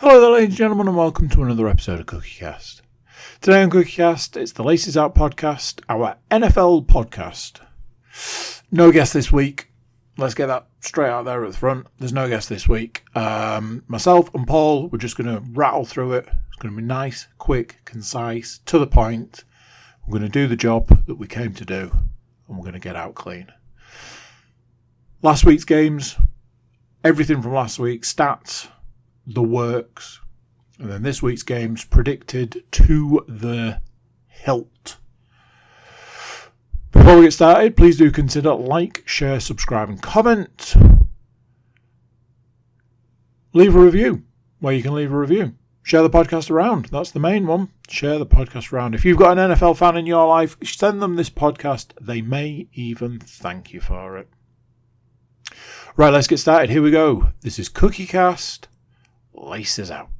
Hello there, ladies and gentlemen, and welcome to another episode of CookieCast. Today on CookieCast, it's the Laces Out podcast, our NFL podcast. No guest this week. Let's get that straight out there at the front. There's no guest this week. Myself and Paul, we're just going to rattle through it. It's going to be nice, quick, concise, to the point. We're going to do the job that we came to do, and we're going to get out clean. Last week's games, everything from last week, stats, the works, and then this week's games predicted to the hilt. Before we get started, please do consider like, share, subscribe and comment. Leave a review where you can leave a review. Share the podcast around. That's the main one. Share the podcast around. If you've got an NFL fan in your life, send them this podcast. They may even thank you for it. Right, let's get started. Here we go. This is CookieCast. Laces out.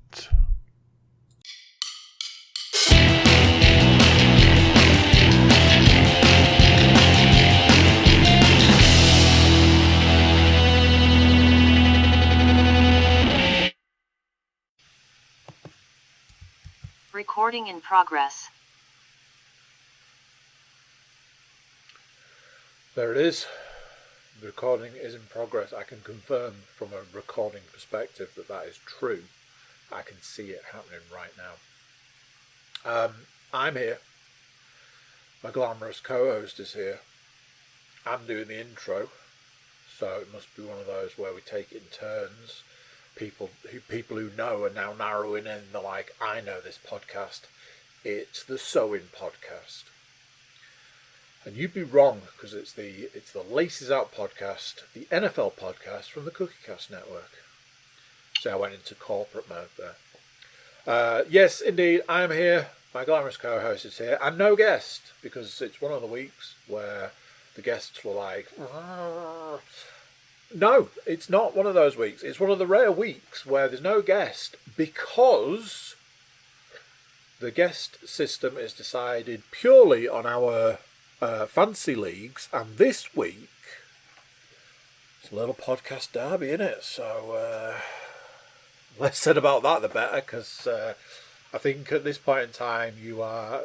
Recording in progress. There it is. The recording is in progress. I can confirm from a recording perspective that that is true. I can see it happening right now. I'm here. My glamorous co-host is here. I'm doing the intro, so it must be one of those where we take it in turns. People who know are now narrowing in. They're like, I know this podcast. It's the Sewing Podcast. And you'd be wrong, because it's the Laces Out podcast, the NFL podcast from the CookieCast network. So I went into corporate mode there. Yes, indeed, I'm here. My glamorous co-host is here, and no guest, because it's one of the weeks where the guests were like, no, it's not one of those weeks. It's one of the rare weeks where there's no guest, because the guest system is decided purely on our fancy leagues, and this week it's a little podcast derby, isn't it? So less said about that the better, because I think at this point in time you are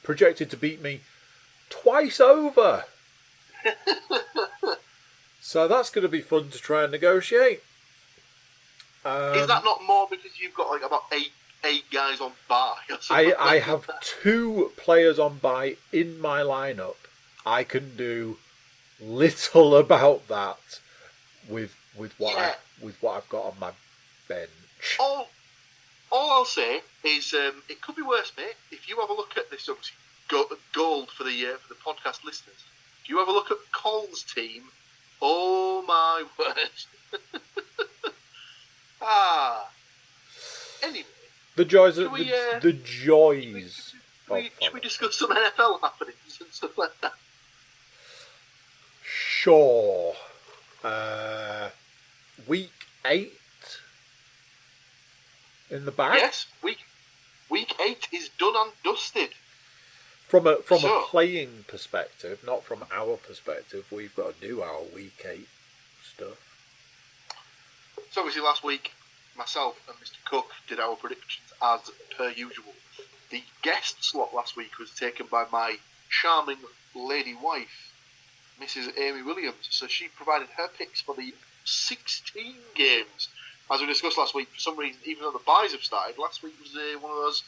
projected to beat me twice over. So that's going to be fun to try and negotiate. Is that not more because you've got like about eight guys on bye? I have 2 players on bye in my lineup. I can do little about that with what I've got on my bench. All I'll say is it could be worse, mate. If you have a look at this, obviously gold for the podcast listeners. If you have a look at Cole's team, oh my word! Anyway. The joys of the joys. Should we discuss some NFL happenings and stuff like that? Sure. Week 8 in the bag. Yes, week 8 is done and dusted. From a playing perspective, not from our perspective, we've got to do our week 8 stuff. So obviously last week, myself and Mr. Cook did our predictions as per usual. The guest slot last week was taken by my charming lady wife, Mrs. Amy Williams. So she provided her picks for the 16 games. As we discussed last week, for some reason, even though the buys have started, last week was one of those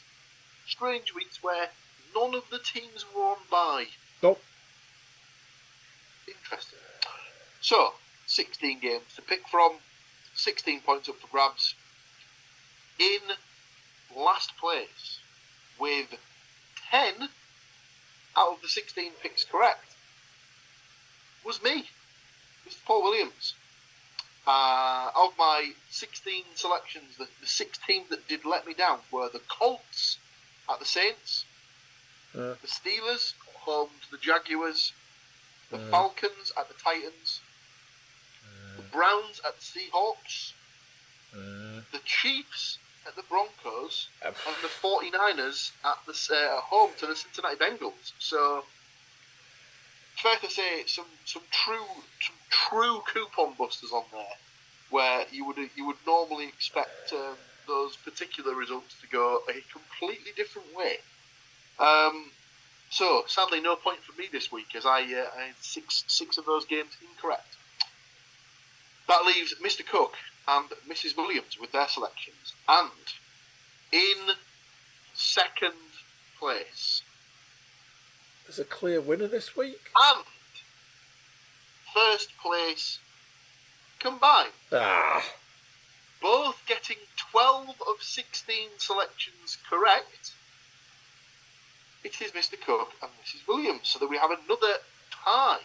strange weeks where none of the teams were on bye. Nope. Interesting. So, 16 games to pick from. 16 points up for grabs. In last place with 10 out of the 16 picks correct was me, Mr. Paul Williams. Of my 16 selections, the 6 teams that did let me down were the Colts at the Saints, the Steelers home to the Jaguars, the Falcons at the Titans, the Browns at the Seahawks, the Chiefs at the Broncos, and the 49ers at home to the Cincinnati Bengals. So, fair to say, some true coupon busters on there, where you would normally expect those particular results to go a completely different way. So, sadly, no point for me this week, as I had six of those games incorrect. That leaves Mr. Cook and Mrs. Williams with their selections. And in second place, There's a clear winner this week. and first place combined, both getting 12 of 16 selections correct, it is Mr. Cook and Mrs. Williams. So that we have another tie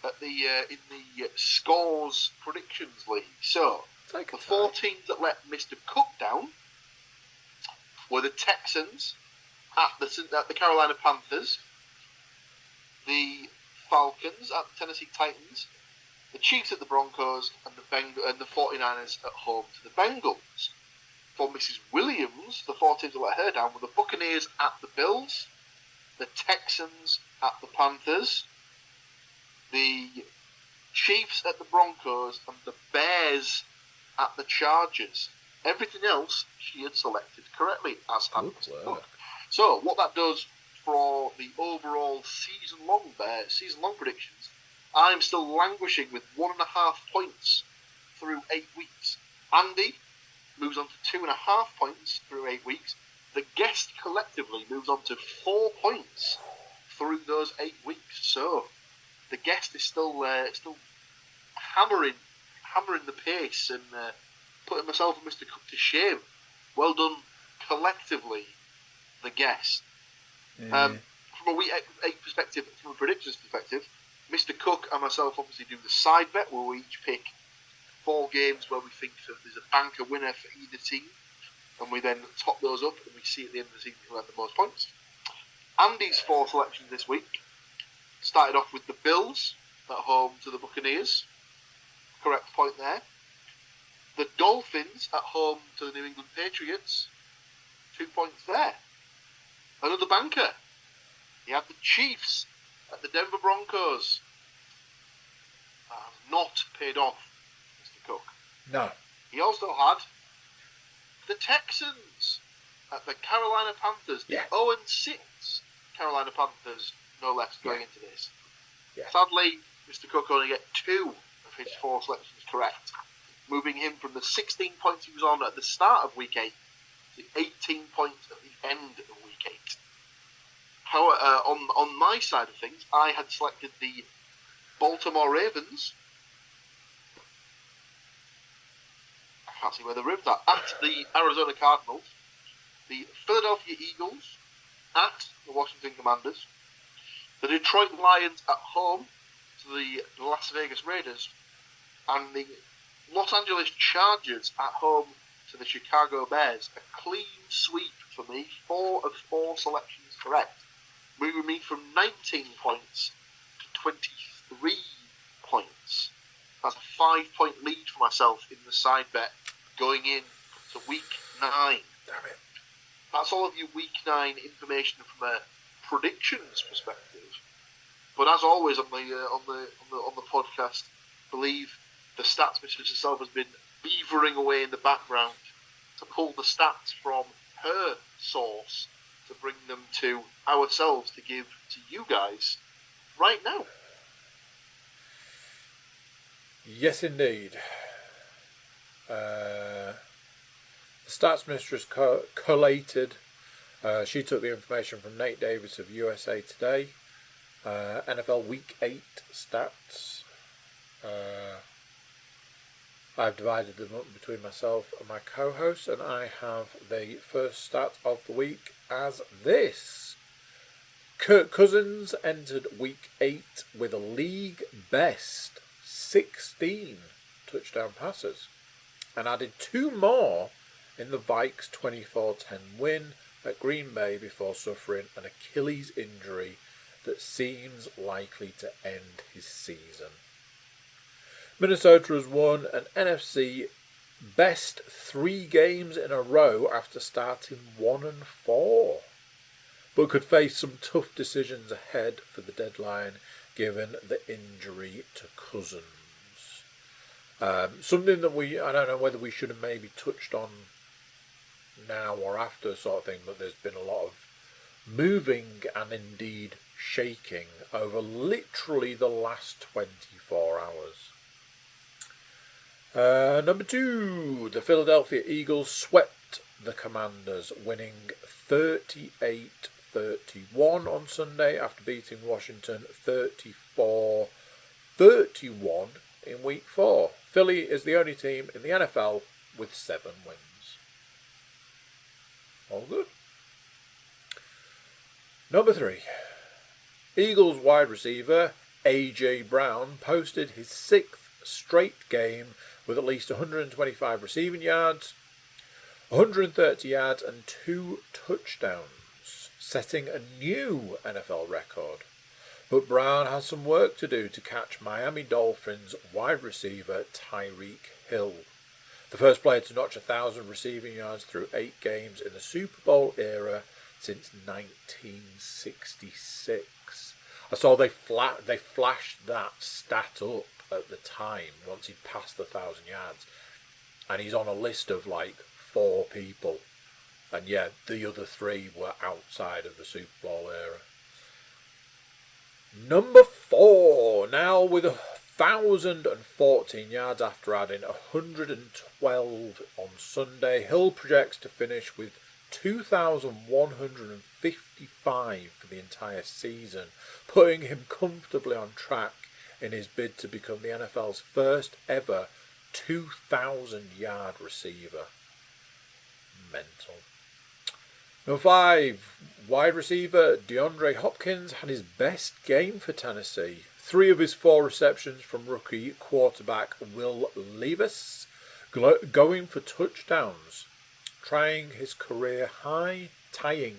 at the in the scores predictions league. So the four teams that let Mr. Cook down were the Texans at the Carolina Panthers, the Falcons at the Tennessee Titans, the Chiefs at the Broncos, and the 49ers at home to the Bengals. For Mrs. Williams, the four teams that let her down were the Buccaneers at the Bills, the Texans at the Panthers, the Chiefs at the Broncos, and the Bears at the Chargers. Everything else she had selected correctly, as had Mr. Cook. So what that does for the overall season-long predictions, I'm still languishing with 1.5 points through 8 weeks. Andy moves on to 2.5 points through 8 weeks. The guest collectively moves on to 4 points through those 8 weeks. So the guest is still hammering the pace and putting myself and Mr. Cook to shame. Well done collectively, the guest. From a week 8 perspective, from a predictions perspective, Mr. Cook and myself obviously do the side bet where we each pick 4 games where we think that there's a banker winner for either team, and we then top those up and we see at the end of the season who had the most points. Andy's 4 selections this week started off with the Bills at home to the Buccaneers. Correct point there. The Dolphins at home to the New England Patriots. 2 points there. Another banker. He had the Chiefs at the Denver Broncos. Not paid off, Mr. Cook. No. He also had the Texans at the Carolina Panthers. Yeah. The 0-6 Carolina Panthers, no less, going into this. Yeah. Sadly, Mr. Cook only get 2 of his 4 selections correct, moving him from the 16 points he was on at the start of Week 8 to 18 points at the end of Week 8. However, on my side of things, I had selected the Baltimore Ravens. I can't see where the Ravens are. At the Arizona Cardinals, the Philadelphia Eagles at the Washington Commanders, the Detroit Lions at home to the Las Vegas Raiders, and the Los Angeles Chargers at home to the Chicago Bears. A clean sweep for me, 4 of 4 selections correct, moving me from 19 points to 23 points. That's a 5-point lead for myself in the side bet going in to Week 9. Damn it. That's all of your Week 9 information from a predictions perspective. But as always on the podcast, I believe the stats mistress herself has been beavering away in the background to pull the stats from her source to bring them to ourselves to give to you guys right now. Yes, indeed. The stats mistress collated. She took the information from Nate Davis of USA Today. NFL Week 8 stats. I've divided them up between myself and my co-host, and I have the first stat of the week as this. Kirk Cousins entered Week 8 with a league best 16 touchdown passes and added 2 more in the Vikes' 24-10 win at Green Bay before suffering an Achilles injury that seems likely to end his season. Minnesota has won an NFC best 3 games in a row after starting 1-4, but could face some tough decisions ahead for the deadline given the injury to Cousins. Something that I don't know whether we should have maybe touched on now or after sort of thing, but there's been a lot of moving and indeed shaking over literally the last 24 hours. Number 2, the Philadelphia Eagles swept the Commanders, winning 38-31 on Sunday after beating Washington 34-31 in Week 4. Philly is the only team in the NFL with 7 wins. All good. Number 3, Eagles wide receiver A.J. Brown posted his 6th straight game with at least 125 receiving yards, 130 yards and 2 touchdowns, setting a new NFL record. But Brown has some work to do to catch Miami Dolphins wide receiver Tyreek Hill, the first player to notch 1,000 receiving yards through 8 games in the Super Bowl era since 1966. I saw they flashed that stat up at the time once he'd passed the 1,000 yards, and he's on a list of like 4 people, and yeah, the other 3 were outside of the Super Bowl era. Number 4, now with 1,014 yards after adding 112 on Sunday, Hill projects to finish with 2,155 for the entire season, putting him comfortably on track in his bid to become the NFL's first ever 2,000-yard receiver. Mental. Number 5, wide receiver DeAndre Hopkins had his best game for Tennessee. 3 of his 4 receptions from rookie quarterback Will Levis going for touchdowns, tying his career high in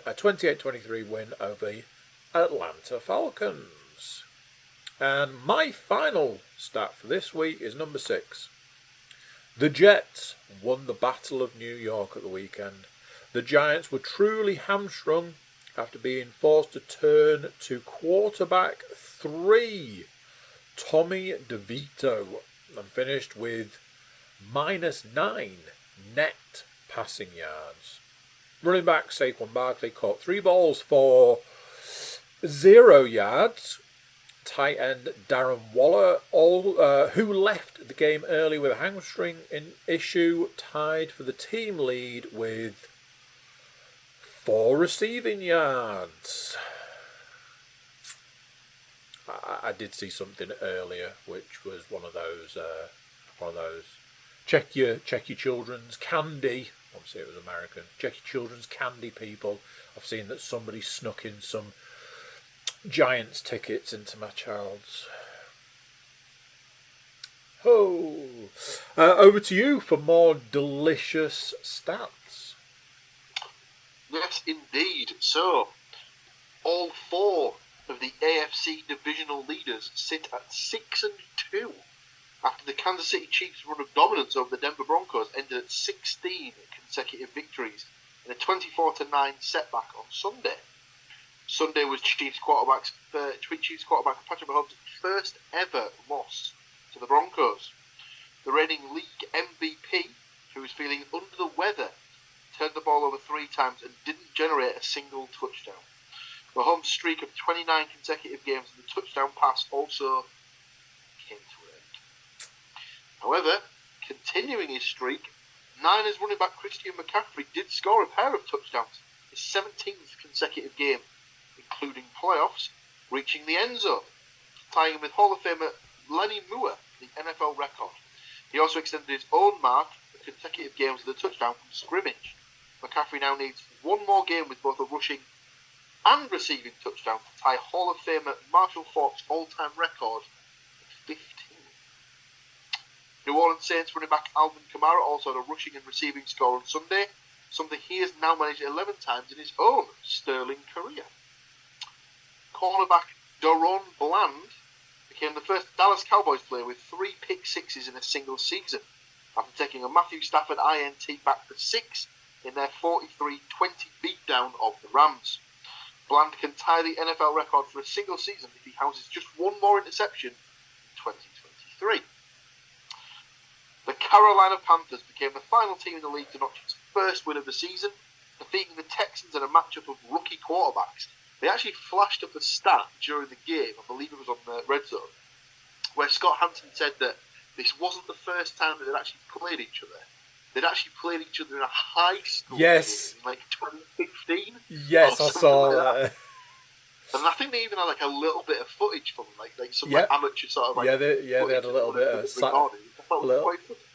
a 28-23 win over the Atlanta Falcons. And my final stat for this week is number 6. The Jets won the Battle of New York at the weekend. The Giants were truly hamstrung after being forced to turn to quarterback 3, Tommy DeVito, and finished with -9 net passing yards. Running back Saquon Barkley caught 3 balls for 0 yards. Tight end Darren Waller, who left the game early with a hamstring issue, tied for the team lead with 4 receiving yards. I did see something earlier, which was one of those check your children's candy. Obviously, it was American. Check your children's candy, people. I've seen that somebody snuck in some Giants tickets into my child's. Over to you for more delicious stats. Yes, indeed. So, all 4 of the AFC divisional leaders sit at 6-2 after the Kansas City Chiefs' run of dominance over the Denver Broncos ended at 16 consecutive victories in a 24-9 setback on Sunday. Sunday was Chiefs quarterback Patrick Mahomes' first ever loss to the Broncos. The reigning league MVP, who was feeling under the weather, turned the ball over 3 times and didn't generate a single touchdown. Mahomes' streak of 29 consecutive games with a touchdown pass also came to an end. However, continuing his streak, Niners running back Christian McCaffrey did score a pair of touchdowns, his 17th consecutive game, including playoffs, reaching the end zone, tying him with Hall of Famer Lenny Moore, the NFL record. He also extended his own mark of consecutive games with a touchdown from scrimmage. McCaffrey now needs 1 more game with both a rushing and receiving touchdown to tie Hall of Famer Marshall Faulk's all-time record of 15. New Orleans Saints running back Alvin Kamara also had a rushing and receiving score on Sunday, something he has now managed 11 times in his own sterling career. Cornerback Doron Bland became the first Dallas Cowboys player with 3 pick sixes in a single season, after taking a Matthew Stafford INT back for 6 in their 43-20 beatdown of the Rams. Bland can tie the NFL record for a single season if he houses just 1 more interception in 2023. The Carolina Panthers became the final team in the league to notch its first win of the season, defeating the Texans in a matchup of rookie quarterbacks. They actually flashed up a stat during the game, I believe it was on the Red Zone, where Scott Hansen said that this wasn't the first time that they'd actually played each other. They'd actually played each other in a high school game in like 2015. Yes, I saw that. And I think they even had like a little bit of footage from them, like some like, amateur sort of like they had a little bit of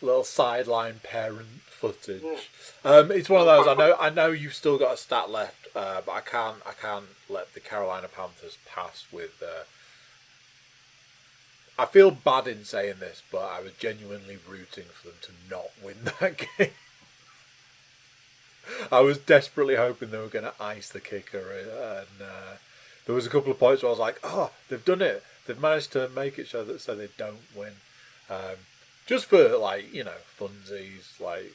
little sideline parent footage. Yeah. It's one of those. I know you've still got a stat left, but I can't let the Carolina Panthers pass with. I feel bad in saying this, but I was genuinely rooting for them to not win that game. I was desperately hoping they were going to ice the kicker, and there was a couple of points where I was like, "Oh, they've done it! They've managed to make it so they don't win." Just for like funsies, like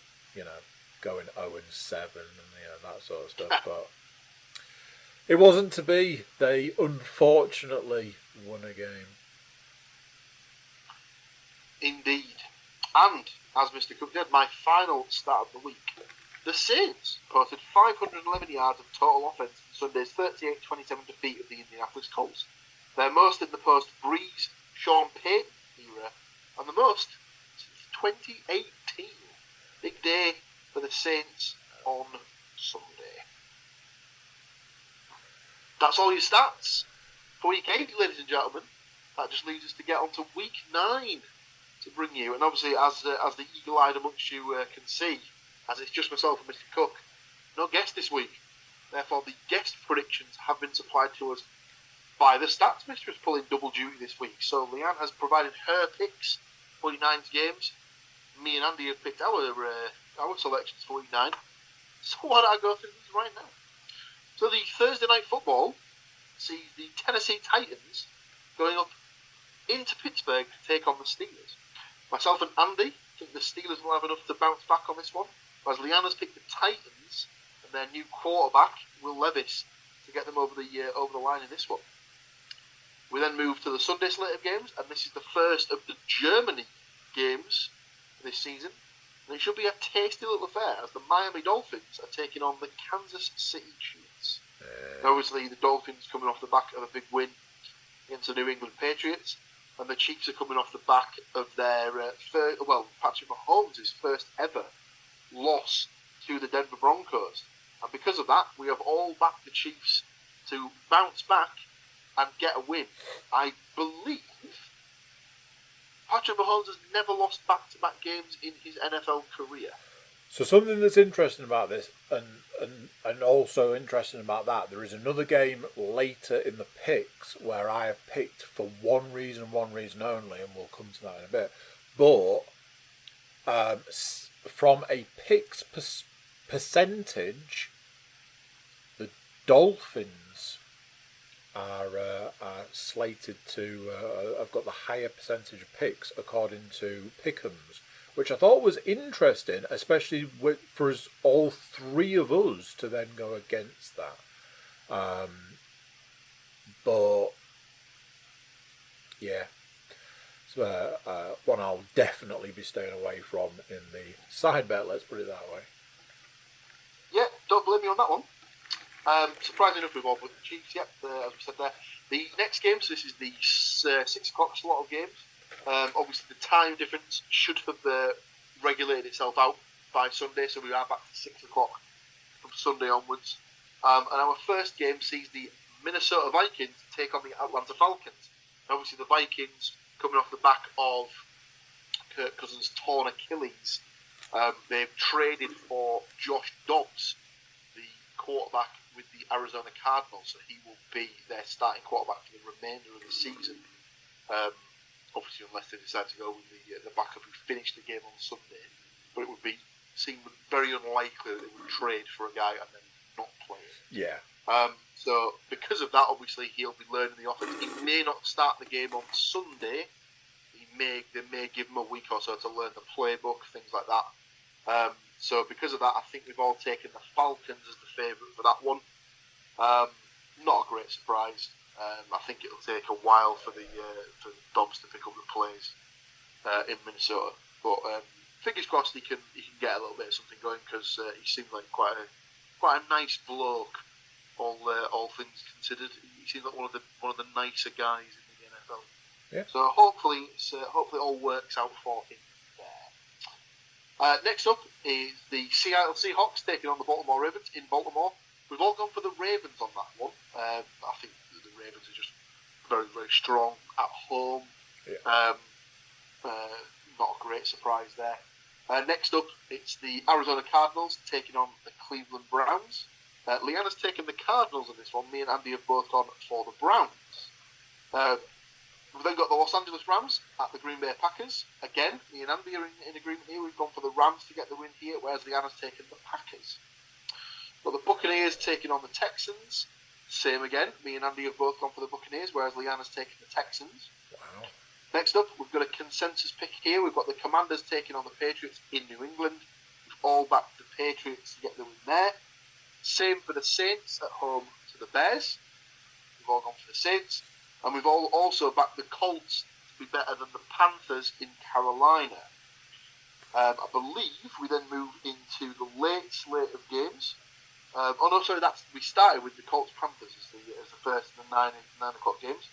going 0-7 and that sort of stuff. But it wasn't to be. They unfortunately won a game. Indeed. And, as Mr. Cook did, my final stat of the week. The Saints posted 511 yards of total offense in Sunday's 38-27 defeat of the Indianapolis Colts. Their most in the post-Breeze, Sean Payton era, and the most since 2018. Big day for the Saints on Sunday. That's all your stats for week 8, ladies and gentlemen. That just leaves us to get on to week 9. To bring you, and obviously as the eagle-eyed amongst you can see, as it's just myself and Mr. Cook, no guest this week. Therefore, the guest predictions have been supplied to us by the Stats Mistress, pulling double duty this week. So Leanne has provided her picks for week 9's games. Me and Andy have picked our selections for week 9. So why don't I go through these right now? So the Thursday night football sees the Tennessee Titans going up into Pittsburgh to take on the Steelers. Myself and Andy think the Steelers will have enough to bounce back on this one, whereas Leanna's picked the Titans and their new quarterback, Will Levis, to get them over the line in this one. We then move to the Sunday slate of games, and this is the first of the Germany games this season. And it should be a tasty little affair, as the Miami Dolphins are taking on the Kansas City Chiefs. Obviously, the Dolphins coming off the back of a big win against the New England Patriots. And the Chiefs are coming off the back of their Patrick Mahomes' first ever loss to the Denver Broncos. And because of that, we have all backed the Chiefs to bounce back and get a win. I believe Patrick Mahomes has never lost back-to-back games in his NFL career. So something that's interesting about this, and also interesting about that, there is another game later in the picks where I have picked for one reason only, and we'll come to that in a bit. But from a picks percentage, the Dolphins are slated to have got the higher percentage of picks according to Pick'ems, which I thought was interesting, especially for us, all three of us to then go against that. But yeah, so one I'll definitely be staying away from in the side bet. Let's put it that way. Yeah, don't blame me on that one. Surprisingly enough, we've all put the Chiefs. Yep, as we said there. The next game, so this is the 6 o'clock slot of games. Obviously, the time difference should have regulated itself out by Sunday, so we are back to 6 o'clock from Sunday onwards. And our first game sees the Minnesota Vikings take on the Atlanta Falcons. Obviously, the Vikings coming off the back of Kirk Cousins' torn Achilles. They've traded for Josh Dobbs, the quarterback with the Arizona Cardinals, so he will be their starting quarterback for the remainder of the season. Obviously, unless they decide to go with the backup who finished the game on Sunday. But it would seem very unlikely that they would trade for a guy and then not play it. Yeah. So because of that, obviously he'll be learning the offense. He may not start the game on Sunday. They may give him a week or so to learn the playbook, things like that. So because of that, I think we've all taken the Falcons as the favourite for that one. Not a great surprise. I think it'll take a while for the Dobbs to pick up the plays in Minnesota. But fingers crossed he can get a little bit of something going, because he seems like quite a nice bloke. All things considered, he seems like one of the nicer guys in the NFL. Yeah. So hopefully it all works out for him there. Next up is the Seattle Seahawks taking on the Baltimore Ravens in Baltimore. We've all gone for the Ravens on that one. I think the Ravens are just very, very strong at home. Yeah. Not a great surprise there. Next up, it's the Arizona Cardinals taking on the Cleveland Browns. Leanna's taken the Cardinals in this one. Me and Andy have both gone for the Browns. We've then got the Los Angeles Rams at the Green Bay Packers. Again, me and Andy are in agreement here. We've gone for the Rams to get the win here, whereas Leanna's taken the Packers. Got the Buccaneers taking on the Texans. Same again. Me and Andy have both gone for the Buccaneers, whereas Leanna's taken the Texans. Wow. Next up, we've got a consensus pick here. We've got the Commanders taking on the Patriots in New England. We've all backed the Patriots to get the win there. Same for the Saints at home to the Bears. We've all gone for the Saints. And we've all also backed the Colts to be better than the Panthers in Carolina. I believe we then move into the late slate of games. We started with the Colts Panthers as the first of the 9 o'clock games.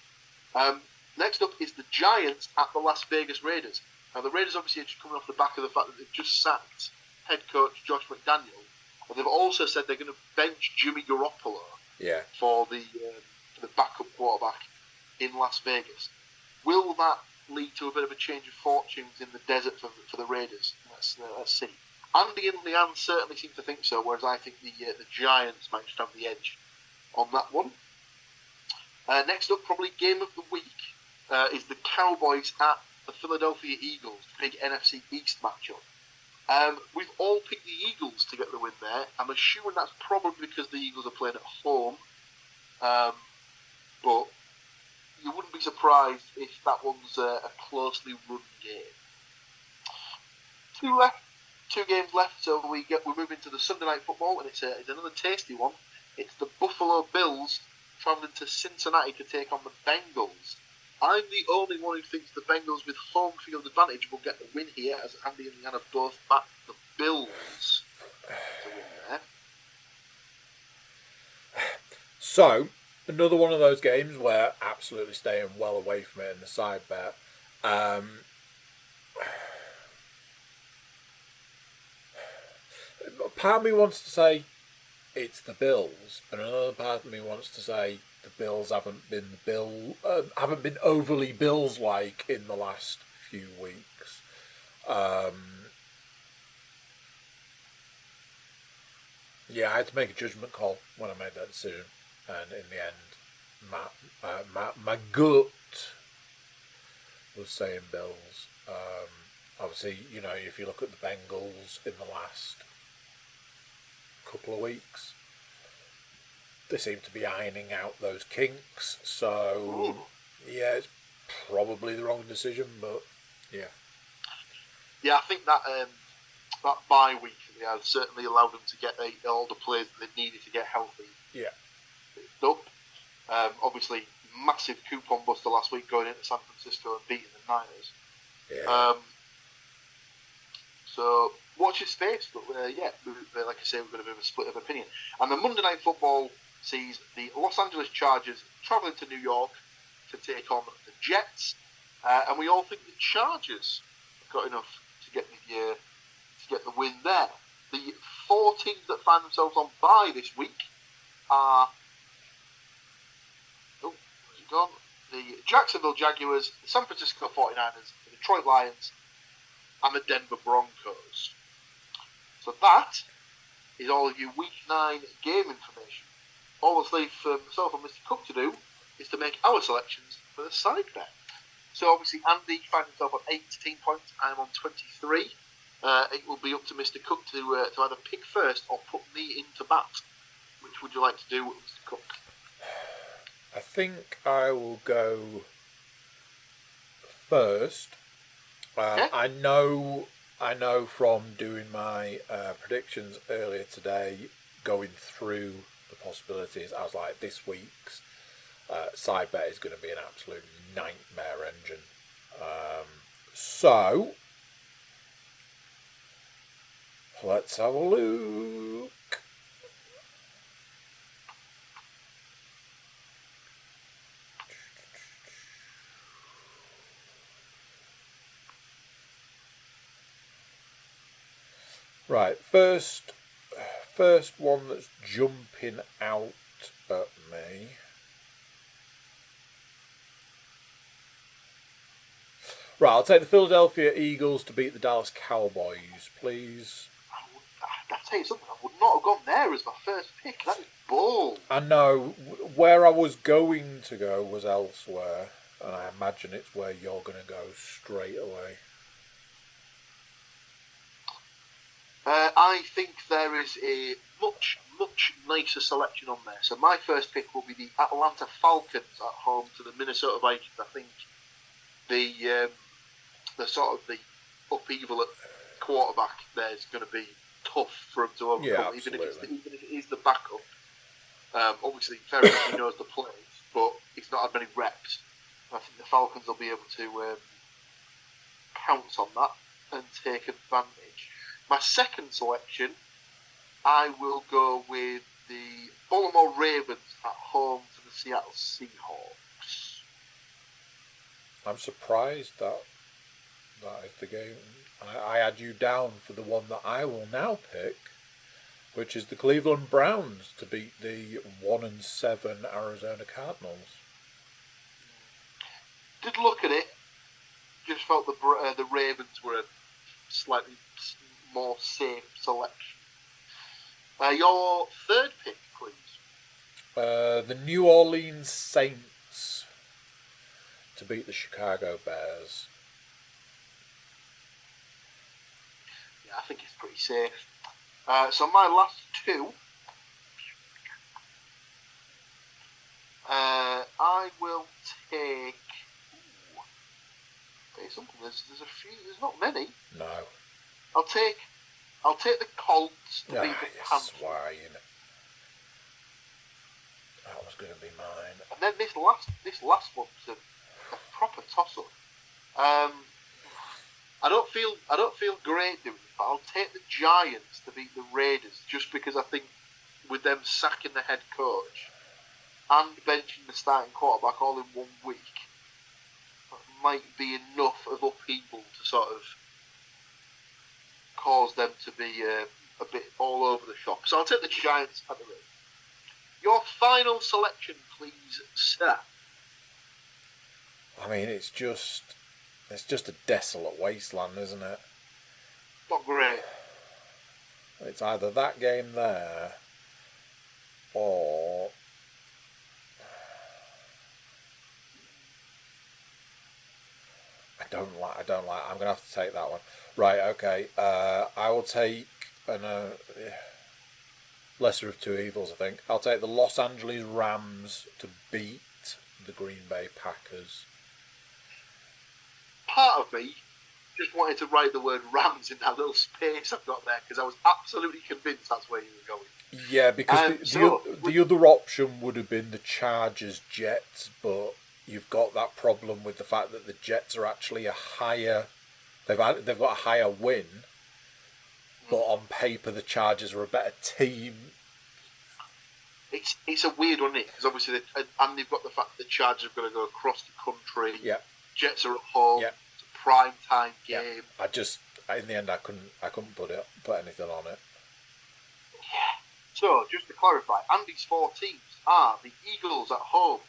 Next up is the Giants at the Las Vegas Raiders. Now the Raiders obviously are just coming off the back of the fact that they've just sacked head coach Josh McDaniel, and they've also said they're going to bench Jimmy Garoppolo for the backup quarterback in Las Vegas. Will that lead to a bit of a change of fortunes in the desert for the Raiders? Let's see. Andy and Leanne certainly seem to think so, whereas I think the Giants might just have the edge on that one. Next up, probably game of the week, is the Cowboys at the Philadelphia Eagles, big NFC East matchup. We've all picked the Eagles to get the win there. I'm assuming that's probably because the Eagles are playing at home, but you wouldn't be surprised if that one's a closely run game. Two games left, so we move into the Sunday night football, and it's another tasty one. It's the Buffalo Bills travelling to Cincinnati to take on the Bengals. I'm the only one who thinks the Bengals with home field advantage will get the win here, as Andy and Leanne have both backed the Bills to win there. So, another one of those games where absolutely staying well away from it in the side bet. Part of me wants to say it's the Bills, and another part of me wants to say the Bills haven't been overly Bills-like in the last few weeks. Yeah, I had to make a judgment call when I made that decision, and in the end, my gut was saying Bills. Obviously, if you look at the Bengals in the last couple of weeks, they seem to be ironing out those kinks. So, yeah, it's probably the wrong decision, but yeah. Yeah, I think that bye week has certainly allowed them to get all the players that they needed to get healthy. Yeah. Up. Obviously, massive coupon buster last week going into San Francisco and beating the Niners. Yeah. So watch his space, but like I say, we've got a bit of a split of opinion. And the Monday Night Football sees the Los Angeles Chargers travelling to New York to take on the Jets, and we all think the Chargers have got enough to get the win there. The 4 teams that find themselves on bye this week are the Jacksonville Jaguars, the San Francisco 49ers, the Detroit Lions, and the Denver Broncos. So that is all of your Week 9 game information. All that's left for myself and Mr. Cook to do is to make our selections for the side bet. So obviously Andy finds himself on 18 points, I'm on 23. It will be up to Mr. Cook to either pick first or put me into bat. Which would you like to do, Mr. Cook? I think I will go first. Okay. I know from doing my predictions earlier today, going through the possibilities, I was like, this week's side bet is going to be an absolute nightmare engine. So Let's have a look. Right, first one that's jumping out at me. Right, I'll take the Philadelphia Eagles to beat the Dallas Cowboys, please. I'll tell you something, I would not have gone there as my first pick. That is bold. I know where I was going to go was elsewhere, and I imagine it's where you're going to go straight away. I think there is a much nicer selection on there. So my first pick will be the Atlanta Falcons at home to the Minnesota Vikings. I think the sort of the upheaval at quarterback there is going to be tough for him to overcome, Yeah, even if it is the backup. Obviously, Ferry knows the plays, but he's not had many reps. I think the Falcons will be able to pounce on that and take advantage. My second selection, I will go with the Baltimore Ravens at home to the Seattle Seahawks. I'm surprised that is the game. I had you down for the one that I will now pick, which is the Cleveland Browns to beat the 1-7 Arizona Cardinals. Did look at it, just felt the Ravens were a slightly more safe selection. Your third pick, please. The New Orleans Saints to beat the Chicago Bears. Yeah, I think it's pretty safe. So my last two, I will take. Something. There's a few. There's not many. No. I'll take the Colts to beat the Panthers. Swine. That was going to be mine. And then this last one's a proper toss-up. I don't feel great doing it, but I'll take the Giants to beat the Raiders just because I think with them sacking the head coach and benching the starting quarterback all in 1 week, that might be enough of upheaval to sort of cause them to be a bit all over the shop. So I'll take the Giants at the Raiders. Your final selection, please, sir. I mean, it's just a desolate wasteland, isn't it? Not great. It's either that game there, or I don't like. I'm gonna have to take that one. Right. Okay. I will take lesser of two evils. I think I'll take the Los Angeles Rams to beat the Green Bay Packers. Part of me just wanted to write the word Rams in that little space I've got there because I was absolutely convinced that's where you were going. Yeah, because the other option would have been the Chargers Jets, but you've got that problem with the fact that the Jets are actually a higher. They've got a higher win, but on paper the Chargers are a better team. It's a weird one, isn't it? Because obviously, and they've got the fact that the Chargers have got to go across the country. Yeah. Jets are at home. Yeah. It's a prime time game. Yeah. In the end, I couldn't put anything on it. Yeah. So just to clarify, Andy's 4 teams are the Eagles at home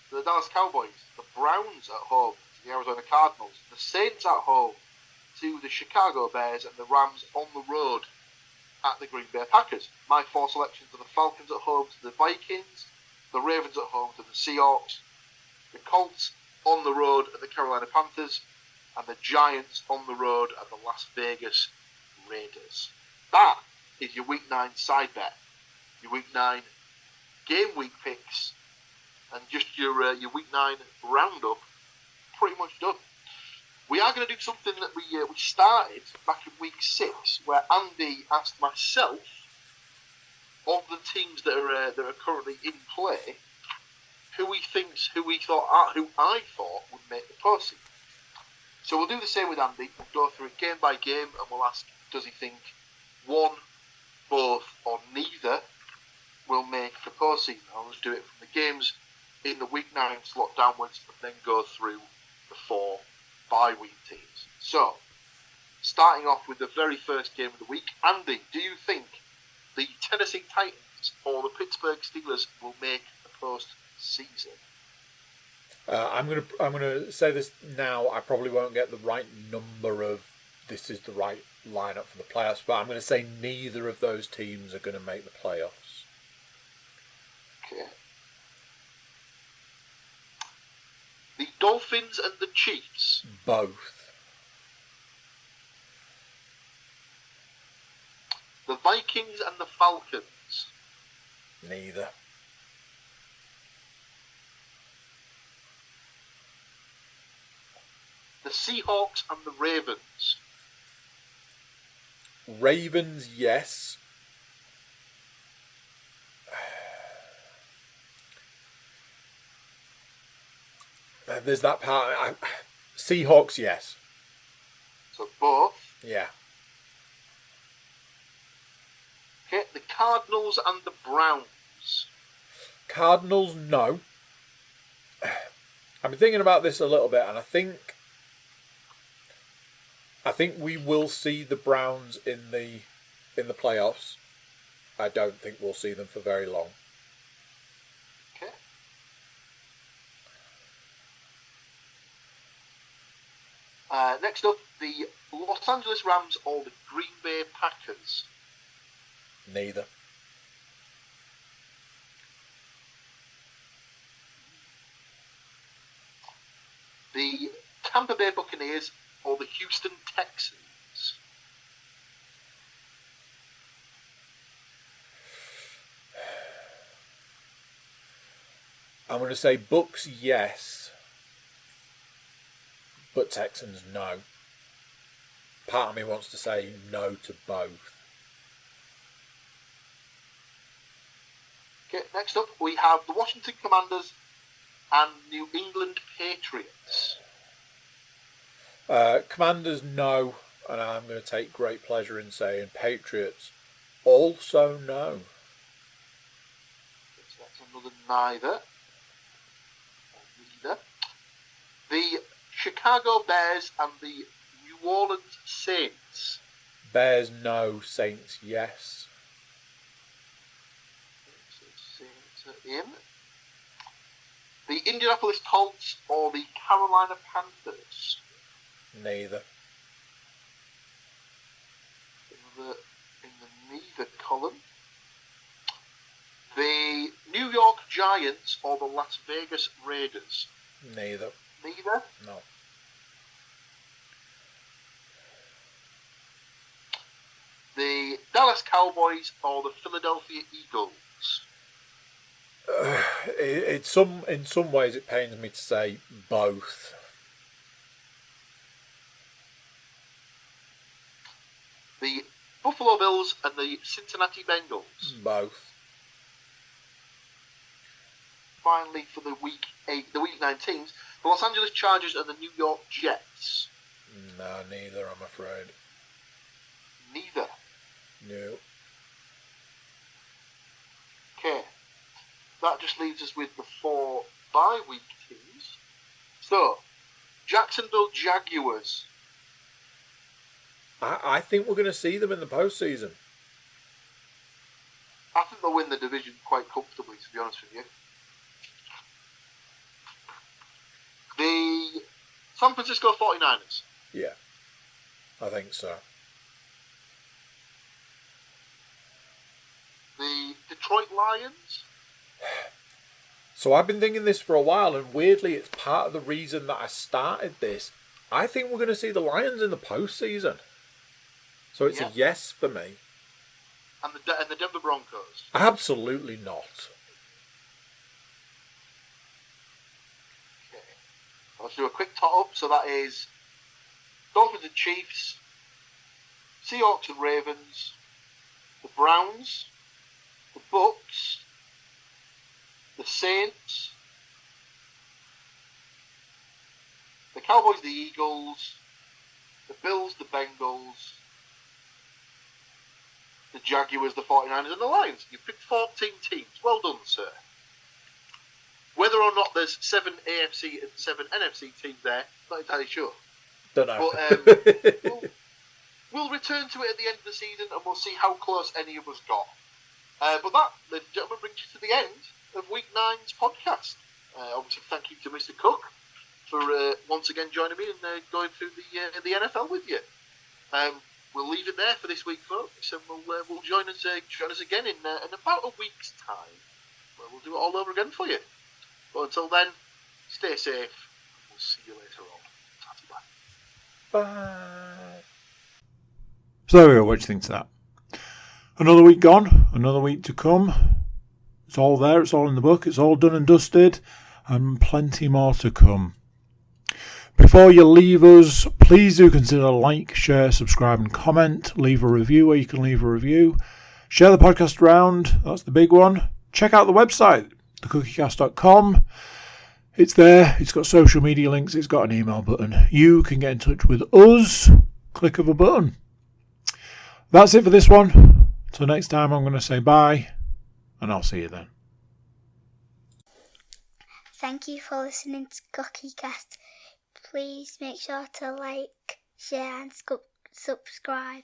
to the Dallas Cowboys, the Browns at home to the Arizona Cardinals, the Saints at home to the Chicago Bears, and the Rams on the road at the Green Bay Packers. My 4 selections are the Falcons at home to the Vikings, the Ravens at home to the Seahawks, the Colts on the road at the Carolina Panthers, and the Giants on the road at the Las Vegas Raiders. That is your Week 9 side bet, your Week 9 game week picks, and just your Week 9 roundup pretty much done. We are going to do something that we started back in Week 6, where Andy asked myself, of the teams that are currently in play, who I thought would make the postseason. So we'll do the same with Andy. We'll go through it game by game, and we'll ask, does he think one, both, or neither will make the postseason. I'll just do it from the games in the week 9 slot downwards and then go through the 4 bye-week teams. So, starting off with the very first game of the week, Andy, do you think the Tennessee Titans or the Pittsburgh Steelers will make the postseason? I'm gonna say this now. I probably won't get the right number of this is the right lineup for the playoffs, but I'm going to say neither of those teams are going to make the playoffs. Okay. The Dolphins and the Chiefs. Both. The Vikings and the Falcons. Neither. The Seahawks and the Ravens. Ravens, yes. There's that part. Seahawks, yes. So both. Yeah. Okay, the Cardinals and the Browns. Cardinals, no. I've been thinking about this a little bit, and I think we will see the Browns in the playoffs. I don't think we'll see them for very long. Okay. Next up, the Los Angeles Rams or the Green Bay Packers. Neither. The Tampa Bay Buccaneers or the Houston Texans. I'm going to say Bucks, yes. But Texans, no. Part of me wants to say no to both. Okay, next up we have the Washington Commanders and New England Patriots. Commanders, no. And I'm going to take great pleasure in saying Patriots, also no. So that's another neither. Neither. The Chicago Bears and the New Orleans Saints. Bears, no. Saints, yes. So Saints are in. The Indianapolis Colts or the Carolina Panthers. Neither. In the neither column. The New York Giants or the Las Vegas Raiders. Neither. Neither. No. The Dallas Cowboys or the Philadelphia Eagles. In some ways it pains me to say both. The Buffalo Bills and the Cincinnati Bengals. Both. Finally, for the week 9 teams, the Los Angeles Chargers and the New York Jets. No, neither, I'm afraid. Neither. No. Okay. That just leaves us with the 4 bye-week teams. So, Jacksonville Jaguars. I think we're going to see them in the postseason. I think they'll win the division quite comfortably, to be honest with you. The San Francisco 49ers. Yeah, I think so. The Detroit Lions. So I've been thinking this for a while, and weirdly, it's part of the reason that I started this. I think we're going to see the Lions in the postseason. So it's a yes for me. And the Denver Broncos. Absolutely not. Okay. Let's do a quick tot-up. So that is Dolphins and Chiefs, Seahawks and Ravens, the Browns, the Bucks, the Saints, the Cowboys, the Eagles, the Bills, the Bengals, the Jaguars, the 49ers, and the Lions. You picked 14 teams. Well done, sir. Whether or not there's 7 AFC and 7 NFC teams there, not entirely sure. Don't know. But we'll return to it at the end of the season, and we'll see how close any of us got. But that, ladies and gentlemen, brings you to the end of Week 9's podcast. Obviously, thank you to Mr. Cook for once again joining me and going through the NFL with you. We'll leave it there for this week, folks, and we'll join us again in about a week's time, where we'll do it all over again for you. But until then, stay safe, and we'll see you later on. Bye. So there we go, what do you think to that? Another week gone, another week to come. It's all there, it's all in the book, it's all done and dusted, and plenty more to come. Before you leave us, please do consider like, share, subscribe and comment. Leave a review where you can leave a review. Share the podcast around, that's the big one. Check out the website, thecookiecast.com. It's there, it's got social media links, it's got an email button. You can get in touch with us, click of a button. That's it for this one. Till next time, I'm going to say bye, and I'll see you then. Thank you for listening to CookieCast. Please make sure to like, share and subscribe.